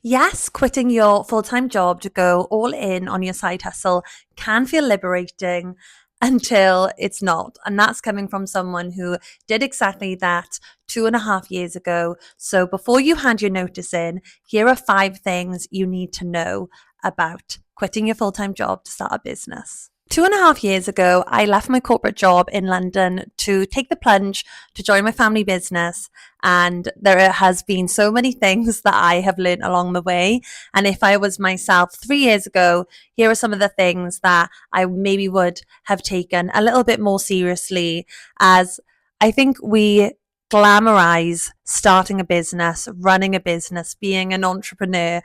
Yes, quitting your full time job to go all in on your side hustle can feel liberating until it's not. And that's coming from someone who did exactly that 2.5 years ago. So before you hand your notice in, here are 5 things you need to know about quitting your full time job to start a business. 2.5 years ago, I left my corporate job in London to take the plunge to join my family business. And there has been so many things that I have learned along the way. And if I was myself 3 years ago, here are some of the things that I maybe would have taken a little bit more seriously, as I think we glamorize starting a business, running a business, being an entrepreneur,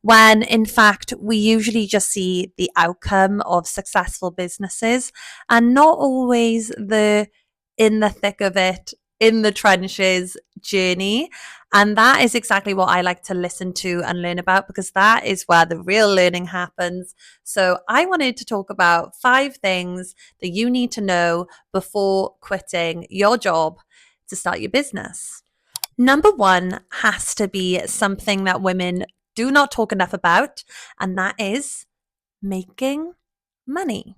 when in fact we usually just see the outcome of successful businesses and not always the in the thick of it, in the trenches journey. And that is exactly what I like to listen to and learn about, because that is where the real learning happens. So I wanted to talk about 5 things that you need to know before quitting your job to start your business. Number one has to be something that women do not talk enough about, and that is making money.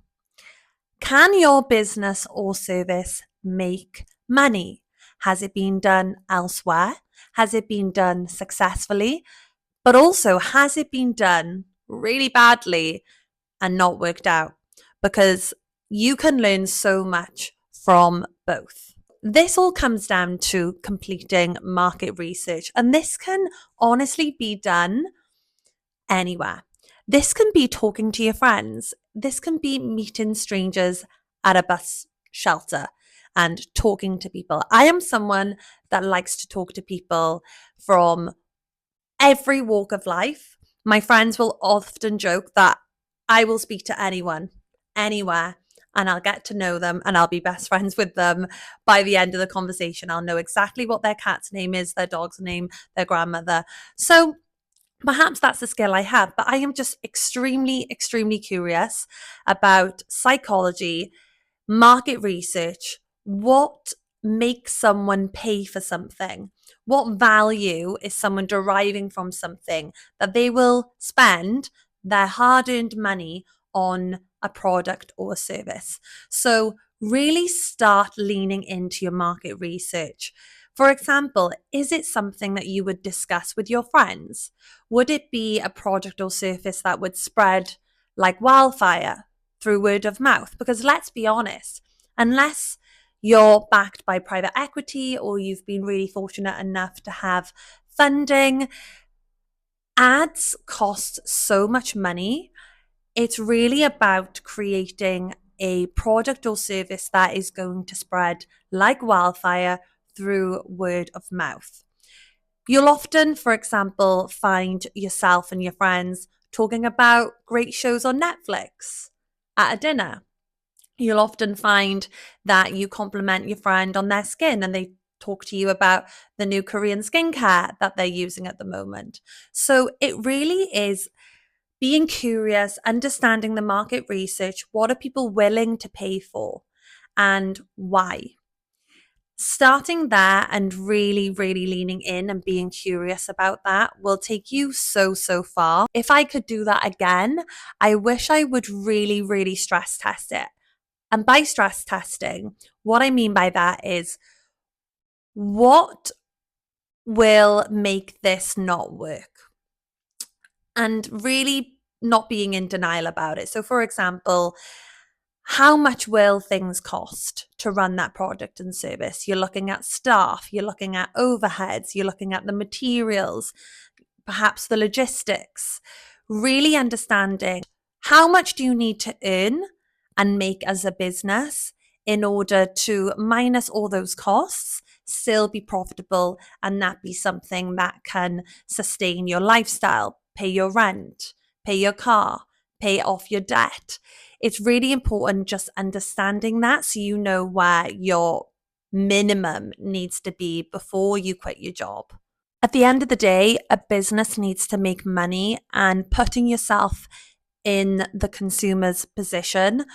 Can your business or service make money? Has it been done elsewhere? Has it been done successfully? But also, has it been done really badly and not worked out? Because you can learn so much from both. This all comes down to completing market research, and this can honestly be done anywhere. This can be talking to your friends. This can be meeting strangers at a bus shelter and talking to people. I am someone that likes to talk to people from every walk of life. My friends will often joke that I will speak to anyone, anywhere, and I'll get to know them and I'll be best friends with them by the end of the conversation. I'll know exactly what their cat's name is, their dog's name, their grandmother. So perhaps that's a skill I have, but I am just extremely, extremely curious about psychology, market research, what makes someone pay for something? What value is someone deriving from something that they will spend their hard earned money on a product or a service? So, really start leaning into your market research. For example, is it something that you would discuss with your friends? Would it be a product or service that would spread like wildfire through word of mouth? Because let's be honest, unless you're backed by private equity or you've been really fortunate enough to have funding, ads cost so much money. It's really about creating a product or service that is going to spread like wildfire through word of mouth. You'll often, for example, find yourself and your friends talking about great shows on Netflix at a dinner. You'll often find that you compliment your friend on their skin and they talk to you about the new Korean skincare that they're using at the moment. So it really is being curious, understanding the market research. What are people willing to pay for and why? Starting there and really, really leaning in and being curious about that will take you so, so far. If I could do that again, I wish I would really, really stress test it. And by stress testing, what I mean by that is what will make this not work? And really not being in denial about it. So, for example, how much will things cost to run that product and service? You're looking at staff, you're looking at overheads, you're looking at the materials, perhaps the logistics, really understanding how much do you need to earn and make as a business in order to minus all those costs, still be profitable, and that be something that can sustain your lifestyle, pay your rent, pay your car, pay off your debt. It's really important just understanding that so you know where your minimum needs to be before you quit your job. At the end of the day, a business needs to make money, and putting yourself in the consumer's position.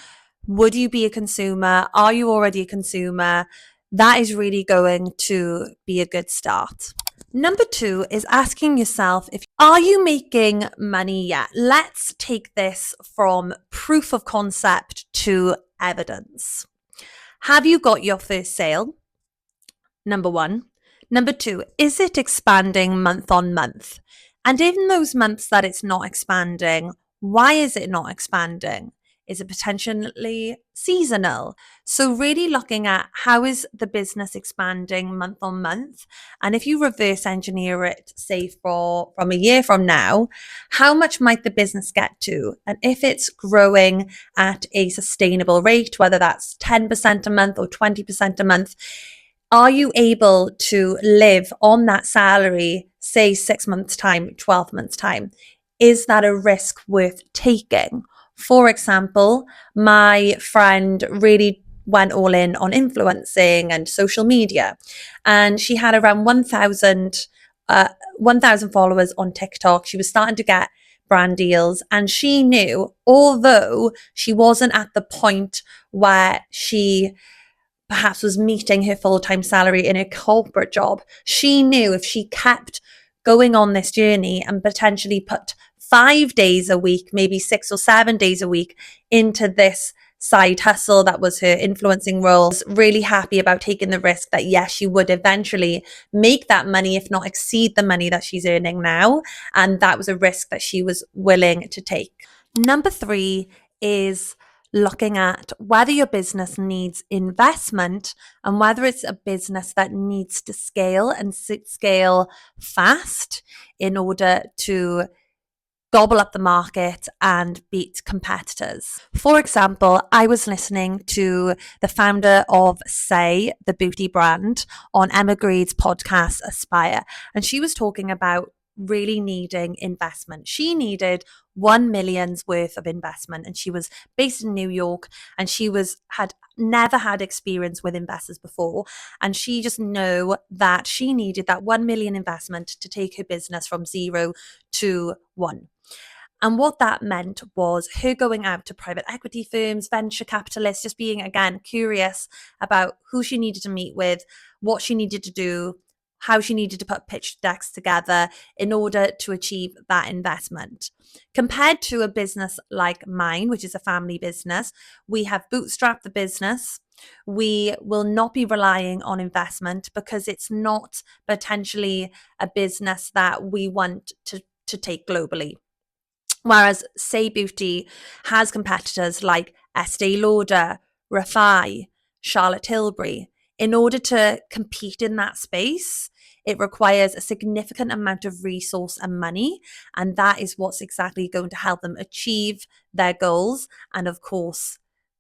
Would you be a consumer? Are you already a consumer? That is really going to be a good start. Number two is asking yourself, if are you making money yet? Let's take this from proof of concept to evidence. Have you got your first sale? Number one. Number two, is it expanding month on month? And in those months that it's not expanding, why is it not expanding? Is it potentially seasonal? So really looking at how is the business expanding month on month? And if you reverse engineer it, say from a year from now, how much might the business get to? And if it's growing at a sustainable rate, whether that's 10% a month or 20% a month, are you able to live on that salary, say 6 months' time, 12 months' time? Is that a risk worth taking? For example, my friend really went all in on influencing and social media, and she had around 1,000 followers on TikTok. She was starting to get brand deals, and she knew, although she wasn't at the point where she perhaps was meeting her full-time salary in a corporate job, she knew if she kept going on this journey and potentially put 5 days a week, maybe 6 or 7 days a week into this side hustle that was her influencing role, really happy about taking the risk that yes, she would eventually make that money, if not exceed the money that she's earning now. And that was a risk that she was willing to take. Number three is looking at whether your business needs investment and whether it's a business that needs to scale and scale fast in order to gobble up the market and beat competitors. For example, I was listening to the founder of Say, the beauty brand, on Emma Greed's podcast Aspire, and she was talking about really needing investment. She needed 1 million's worth of investment, and she was based in New York, and she had never had experience with investors before, and she just knew that she needed that 1 million investment to take her business from 0 to 1. And what that meant was her going out to private equity firms, venture capitalists, just being, again, curious about who she needed to meet with, what she needed to do, how she needed to put pitch decks together in order to achieve that investment. Compared to a business like mine, which is a family business, we have bootstrapped the business. We will not be relying on investment because it's not potentially a business that we want to take globally. Whereas Say Beauty has competitors like Estee Lauder, Rafai, Charlotte Tilbury. In order to compete in that space, it requires a significant amount of resource and money. And that is what's exactly going to help them achieve their goals and, of course,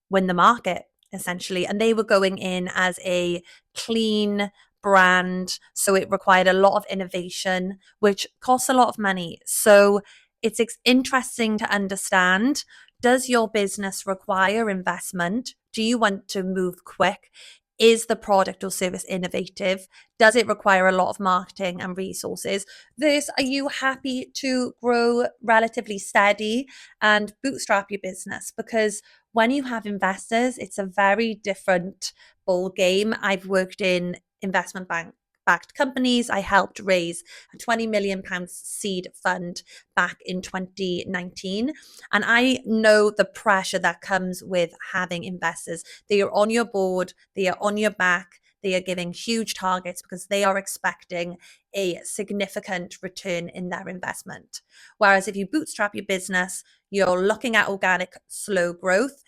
win the market, essentially. And they were going in as a clean brand. So it required a lot of innovation, which costs a lot of money. So it's interesting to understand, does your business require investment? Do you want to move quick? Is the product or service innovative? Does it require a lot of marketing and resources? Versus, are you happy to grow relatively steady and bootstrap your business? Because when you have investors, it's a very different ball game. I've worked in investment backed companies. I helped raise a £20 million seed fund back in 2019. And I know the pressure that comes with having investors. They are on your board, they are on your back, they are giving huge targets because they are expecting a significant return in their investment. Whereas if you bootstrap your business, you're looking at organic, slow growth.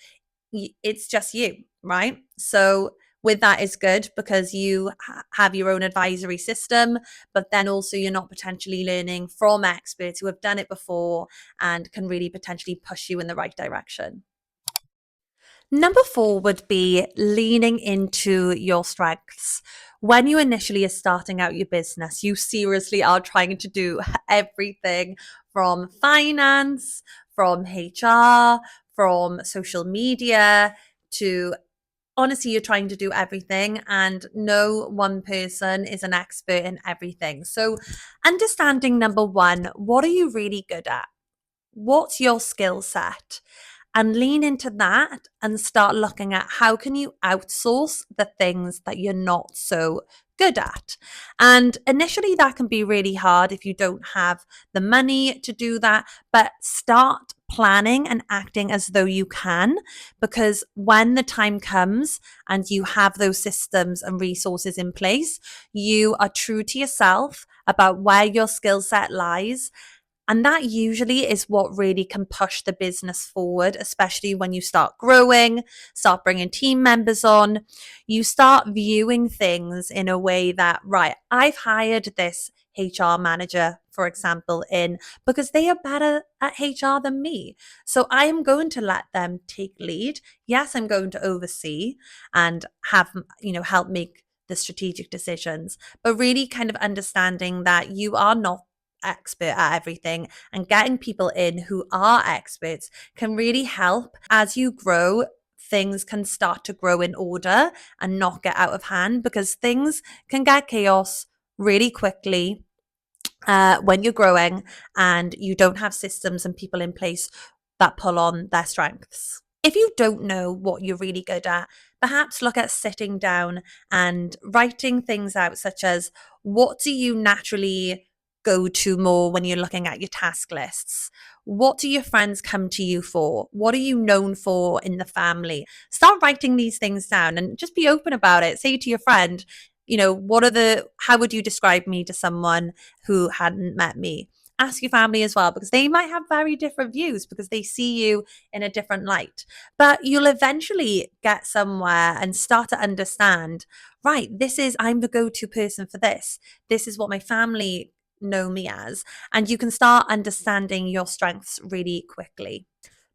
It's just you, right? So with that is good because you have your own advisory system, but then also you're not potentially learning from experts who have done it before and can really potentially push you in the right direction. Number four would be leaning into your strengths. When you initially are starting out your business, you seriously are trying to do everything from finance, from HR, from social media to honestly, you're trying to do everything, and no one person is an expert in everything. So, understanding number one, what are you really good at? What's your skill set? And lean into that and start looking at how can you outsource the things that you're not so good at. And initially, that can be really hard if you don't have the money to do that, but start planning and acting as though you can, because when the time comes and you have those systems and resources in place, you are true to yourself about where your skill set lies. And that usually is what really can push the business forward, especially when you start growing, start bringing team members on. You start viewing things in a way that, right, I've hired this HR manager, for example, in because they are better at HR than me. So I am going to let them take lead. Yes, I'm going to oversee and have, help make the strategic decisions, but really kind of understanding that you are not expert at everything, and getting people in who are experts can really help. As you grow, things can start to grow in order and not get out of hand, because things can get chaos really quickly when you're growing and you don't have systems and people in place that pull on their strengths. If you don't know what you're really good at, perhaps look at sitting down and writing things out, such as, what do you naturally go to more when you're looking at your task lists? What do your friends come to you for? What are you known for in the family? Start writing these things down and just be open about it. Say to your friend, how would you describe me to someone who hadn't met me? Ask your family as well, because they might have very different views because they see you in a different light. But you'll eventually get somewhere and start to understand, right, I'm the go-to person for this. This is what my family know me as. And you can start understanding your strengths really quickly.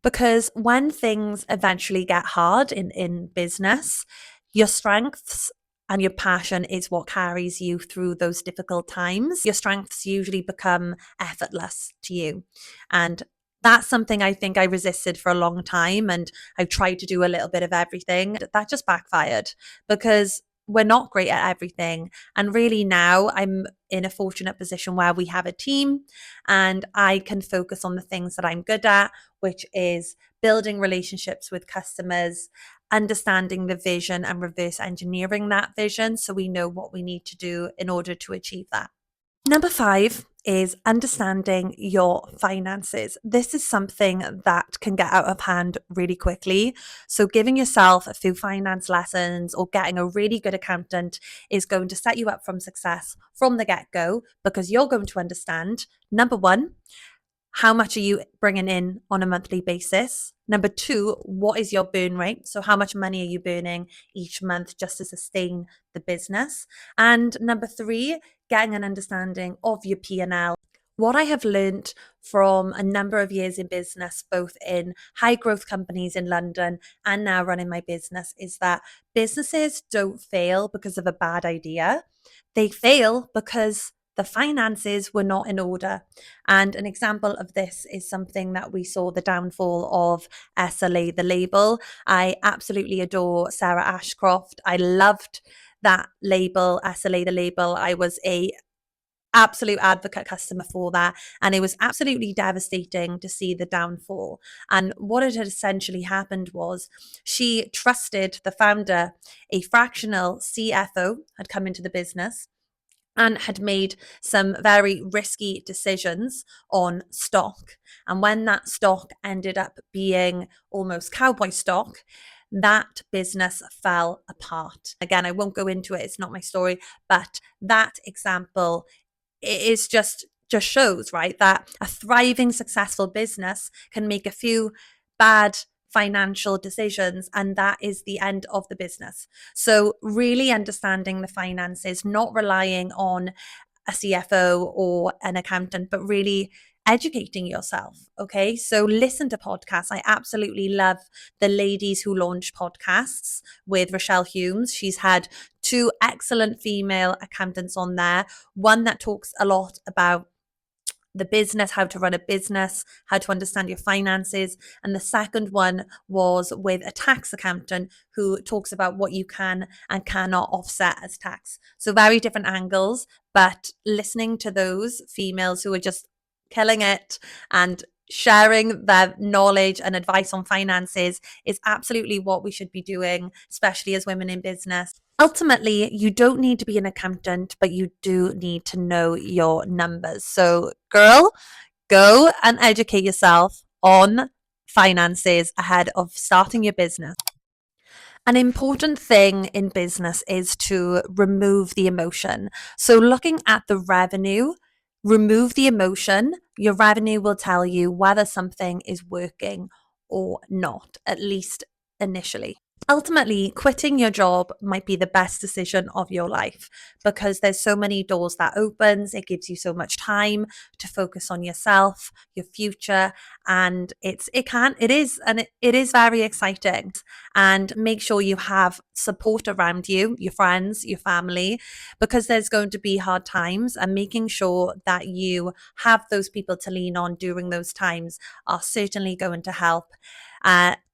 Because when things eventually get hard in business, your strengths and your passion is what carries you through those difficult times. Your strengths usually become effortless to you. And that's something I think I resisted for a long time. And I tried to do a little bit of everything. That just backfired, because we're not great at everything. And really now I'm in a fortunate position where we have a team and I can focus on the things that I'm good at, which is building relationships with customers, understanding the vision and reverse engineering that vision so we know what we need to do in order to achieve that. Number 5 is understanding your finances. This is something that can get out of hand really quickly. So, giving yourself a few finance lessons or getting a really good accountant is going to set you up from success from the get go, because you're going to understand, number 1, how much are you bringing in on a monthly basis? Number 2, what is your burn rate? So how much money are you burning each month just to sustain the business? And number 3, getting an understanding of your P&L. What I have learned from a number of years in business, both in high growth companies in London and now running my business, is that businesses don't fail because of a bad idea. They fail because the finances were not in order. And an example of this is something that we saw, the downfall of SLA, the label. I absolutely adore Sarah Ashcroft. I loved that label, SLA, the label. I was a absolute advocate customer for that, and it was absolutely devastating to see the downfall. And what had essentially happened was, she trusted the founder. A fractional CFO had come into the business and had made some very risky decisions on stock. And when that stock ended up being almost cowboy stock, that business fell apart. Again, I won't go into it, it's not my story, but that example is just shows, right, that a thriving, successful business can make a few bad financial decisions and that is the end of the business. So really understanding the finances, not relying on a CFO or an accountant, but really educating yourself. Okay. So listen to podcasts. I absolutely love the Ladies Who Launch podcasts with Rochelle Humes. She's had 2 excellent female accountants on there. One that talks a lot about the business, how to run a business, how to understand your finances. And the second one was with a tax accountant who talks about what you can and cannot offset as tax. So very different angles, but listening to those females who are just killing it and sharing their knowledge and advice on finances is absolutely what we should be doing, especially as women in business. Ultimately, you don't need to be an accountant, but you do need to know your numbers. So, girl, go and educate yourself on finances ahead of starting your business. An important thing in business is to remove the emotion. So, looking at the revenue, remove the emotion. Your revenue will tell you whether something is working or not, at least initially. Ultimately, quitting your job might be the best decision of your life because there's so many doors that opens. It gives you so much time to focus on yourself, your future, and it is very exciting. And make sure you have support around you, your friends, your family, because there's going to be hard times, and making sure that you have those people to lean on during those times are certainly going to help.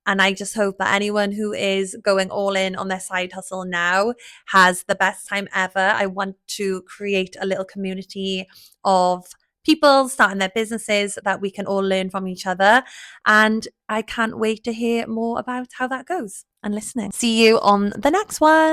And I just hope that anyone who is going all in on their side hustle now has the best time ever. I want to create a little community of people starting their businesses that we can all learn from each other. And I can't wait to hear more about how that goes and listening. See you on the next one.